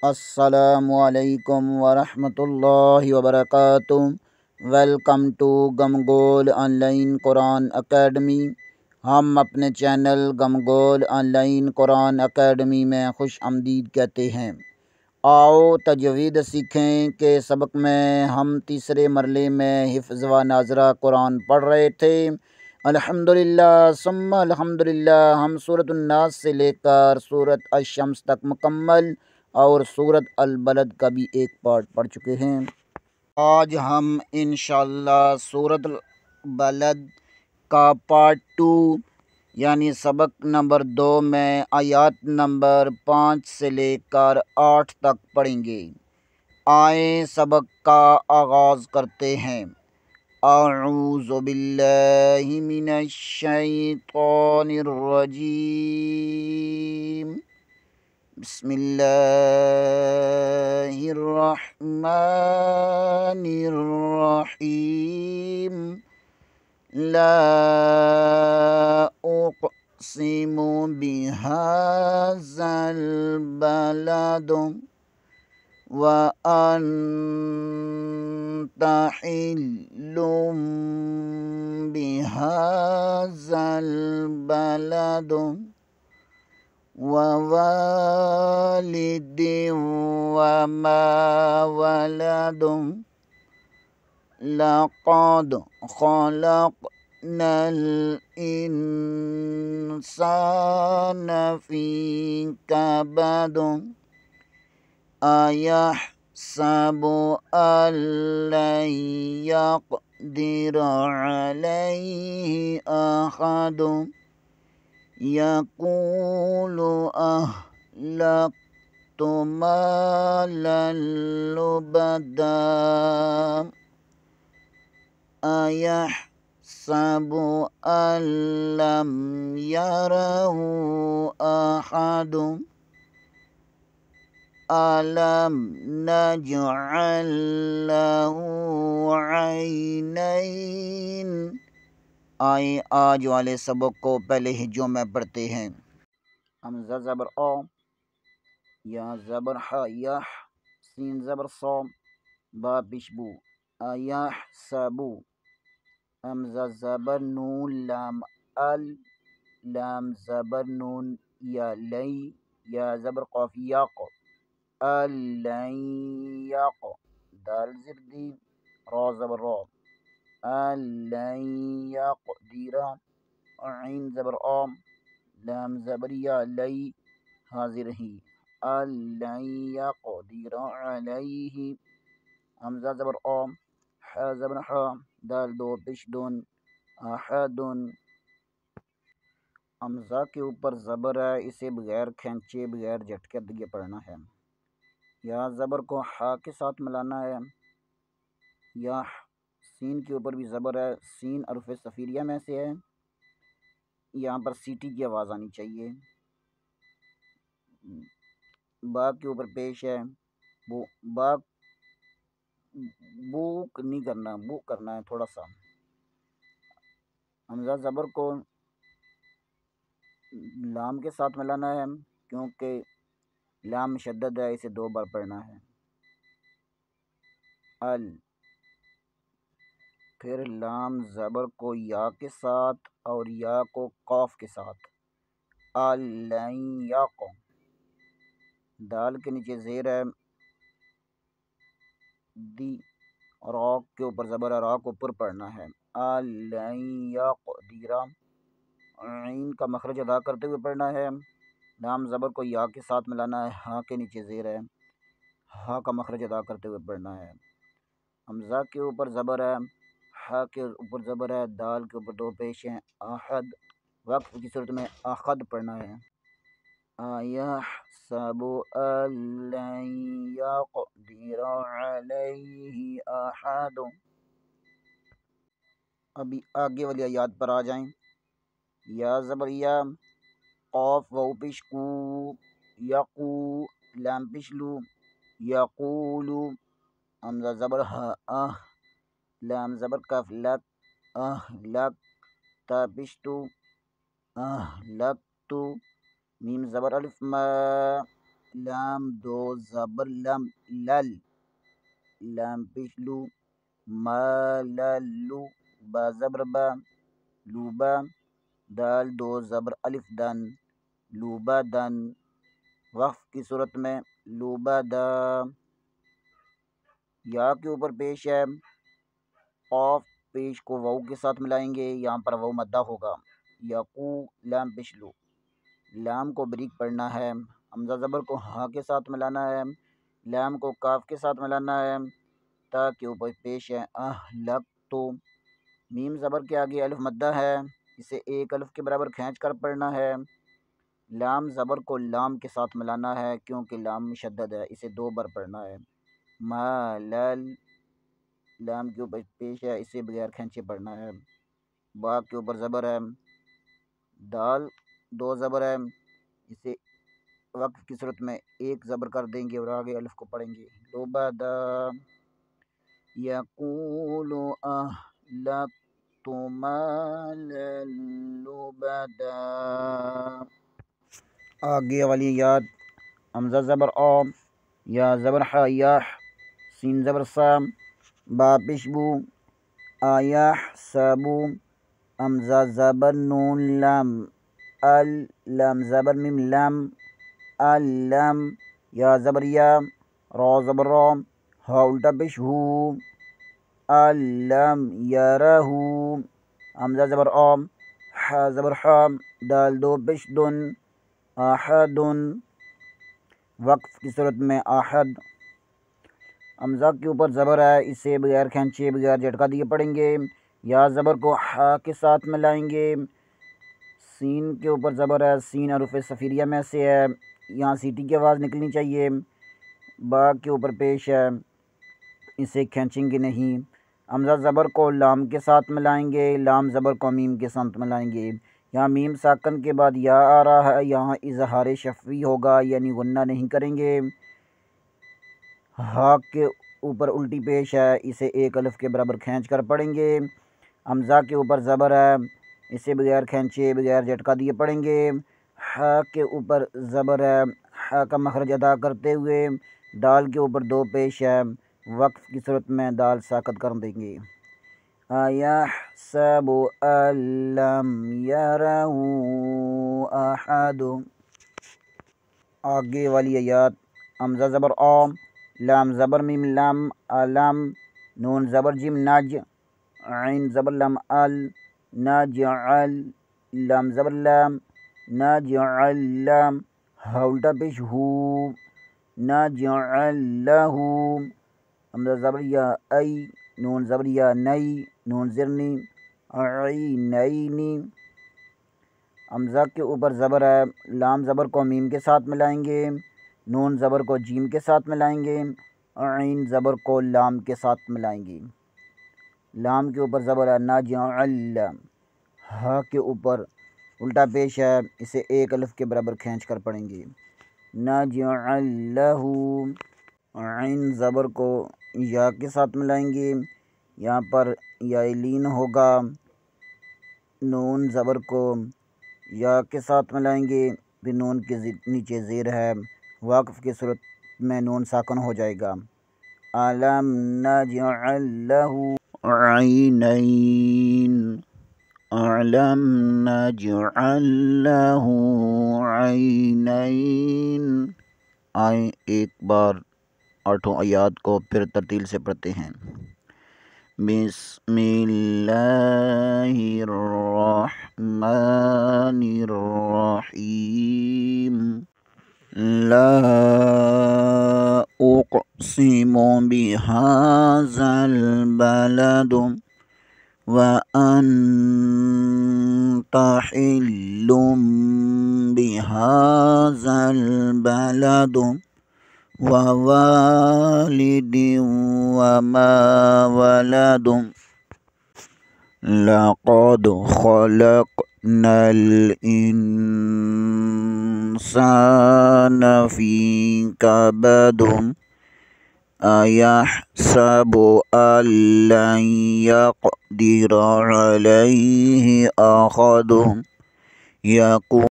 السلام علیکم ورحمۃ اللہ وبرکاتہ۔ ویلکم ٹو گمگول آن لائن قرآن اکیڈمی۔ ہم اپنے چینل گمگول آن لائن قرآن اکیڈمی میں خوش آمدید کہتے ہیں۔ آؤ تجوید سیکھیں کہ سبق میں ہم تیسرے مرحلے میں حفظ و ناظرہ قرآن پڑھ رہے تھے۔ الحمدللہ ثم الحمدللہ ہم سورۃ الناس سے لے کر سورۃ الشمس تک مکمل اور سورۃ البلد کا بھی ایک پارٹ پڑھ چکے ہیں۔ آج ہم انشاءاللہ سورۃ البلد کا پارٹ 2 یعنی سبق نمبر 2 میں آیات نمبر 5 سے لے کر 8 تک پڑھیں گے۔ آئیں سبق کا آغاز کرتے ہیں۔ اعوذ باللہ من الشیطان الرجیم، بسم اللہ الرحمن الرحیم۔ لا اقسم بہذا البلد وانت حل بہذا البلد ووالد وما ولد لقد خلقنا الإنسان في كبد أيحسب أن لن يقدر عليه أحد يقول أهلكت مالا لبدا أيحسب أن لم يره أحد ألم نجعل له عينين۔ آئیں آج والے سبق کو پہلے ہجوں میں پڑھتے ہیں۔ حمزہ زبر او، یا زبر ح یح، سین زبر صو، با پیشبو ایح سبو، حمزہ زبر نون لام ال، لام زبر نون یا لئی، یا زبر قاف یاق، الین یاق، دال زردی، را زبر را، الین یقدر، عین زبر عام، لام زبر یا لئی، حاضر ہی، الین یقدر علیہ، حمزہ زبر عام، ح زبر ح، دال دو پیش دون، احد، حمزہ کے اوپر زبر ہے، اسے بغیر کھینچے بغیر جھٹکے دیے پڑھنا ہے۔ یا زبر کو ح کے ساتھ ملانا ہے، یا سین کے اوپر بھی زبر ہے، سین حرف صفیریہ میں سے ہے، یہاں پر سیٹی کی آواز آنی چاہیے۔ با کے اوپر پیش ہے، بو، با بوک نہیں کرنا، بو کرنا ہے تھوڑا سا۔ حمزہ زبر کو لام کے ساتھ ملانا ہے کیونکہ لام مشدد ہے، اسے 2 بار پڑھنا ہے۔ ال، پھر لام زبر کو یا کے ساتھ اور یا کو قاف کے ساتھ، الین یاق، دال کے نیچے زیر ہے، دی، را کے اوپر زبر ہے، را کو پر پڑھنا ہے، الین یقدر، عین کا مخرج ادا کرتے ہوئے پڑھنا ہے، لام زبر کو یا کے ساتھ ملانا ہے، ہا کے نیچے زیر ہے، ہا کا مخرج ادا کرتے ہوئے پڑھنا ہے۔ حمزہ کے اوپر زبر ہے، ہا کے اوپر زبر ہے، دال کے اوپر 2 پیش ہیں، احد، وقف کی صورت میں احد پڑھنا ہے۔ ایحسب ان لن یقدر علیہ احد۔ ابھی آگے والی آیات پر آ جائیں۔ یا زبر یا، قاف واو پیش کو، یقو، لام پیش لو، یقولو، حمزہ زبر ہ، لام زبر کف لک، لک، تا پیش تو، لک تو، میم زبر الف ما، لام دو زبر لم لل لام پیش لو ما للو با زبر با لوبا دال دو زبر الف دن لوبا دن وقف کی صورت میں لوبا دا یا کے اوپر پیش ہے قاف پیش کو واو کے ساتھ ملائیں گے، یہاں پر واو مدہ ہوگا یقو لام پیش لو لام کو بریک پڑھنا ہے، حمزہ زبر کو ہاں کے ساتھ ملانا ہے، لام کو کاف کے ساتھ ملانا ہے، تا کے اوپر پیش ہے لگ تو میم زبر کے آگے الف مدہ ہے، اسے ایک الف کے برابر کھینچ کر پڑھنا ہے، لام زبر کو لام کے ساتھ ملانا ہے کیونکہ لام مشدد ہے، اسے دو بار پڑھنا ہے، ما لل لام کے اوپر پیش ہے، اسے بغیر کھینچے پڑھنا ہے، با کے اوپر زبر ہے، دال دو زبر ہے، اسے وقف کی صورت میں ایک زبر کر دیں گے اور آگے الف کو پڑھیں گے، لبدا یقول اہلکت مالا لبدا آگے والی یاد حمزہ زبر آ یا زبر حا یاح سین زبر سام با پیشبو آیاح سابو حمزہ زبر نون لام ال لام زبر میم لام اللام یا زبر یا را زبر را ہا الٹا پیش ہو اللام یرہ حمزہ زبر آم حا زبر حام دال دو پیش دن احد وقف کی صورت میں احد حمزہ کے اوپر زبر ہے، اسے بغیر کھینچے بغیر جھٹکا دیے پڑھیں گے، یا زبر کو ہا کے ساتھ ملائیں گے، سین کے اوپر زبر ہے، سین حروف صفیریہ میں سے ہے، یہاں سیٹی کی آواز نکلنی چاہیے، با کے اوپر پیش ہے، اسے کھینچیں گے نہیں، حمزہ زبر کو لام کے ساتھ ملائیں گے، لام زبر کو میم کے ساتھ ملائیں گے، یہاں میم ساکن کے بعد یا آ رہا ہے، یہاں اظہار شفوی ہوگا یعنی غنہ نہیں کریں گے، ہا کے اوپر الٹی پیش ہے، اسے ایک الف کے برابر کھینچ کر پڑھیں گے، حمزہ کے اوپر زبر ہے، اسے بغیر کھینچے بغیر جھٹکا دیے پڑھیں گے، ہا کے اوپر زبر ہے، ہا کا مخرج ادا کرتے ہوئے دال کے اوپر دو پیش ہے، وقف کی صورت میں دال ساکت کر دیں گے، ایحسب ان لم یرہ احد آگے والی آیات حمزہ زبر آ لام زبر میم لام علم نون زبر جیم نج عین زبر لام ال نجعل لام زبر لام نجعل لام ہا الٹا پیش ہو نجعل لہ حمزہ زبر یا ای نون زبر یا نئی نون زرنی عینینی حمزہ کے اوپر زبر ہے، لام زبر کو میم کے ساتھ ملائیں گے، نون زبر کو جیم کے ساتھ ملائیں گے، عین زبر کو لام کے ساتھ ملائیں گے، لام کے اوپر زبر ہے نجعل، ہا کے اوپر الٹا پیش ہے، اسے ایک الف کے برابر کھینچ کر پڑھیں گے، نجعل لہ عین زبر کو یا کے ساتھ ملائیں گے، یہاں پر یا لین ہوگا، نون زبر کو یا کے ساتھ ملائیں گے، پھر نون کے نیچے زیر ہے، واقف کی صورت میں نون ساکن ہو جائے گا، علم نجعل لہ عینین علم نجعل لہ عینین آئیں ایک بار آٹھوں آیات کو پھر ترتیل سے پڑھتے ہیں، بسم اللہ الرحمن الرحیم لا اقسم بہذا البلد وانت حل بہذا البلد ووالد وما ولد لقد خلقنا الإنسان في كبد أيحسب أن لن يقدر عليه أحد يقول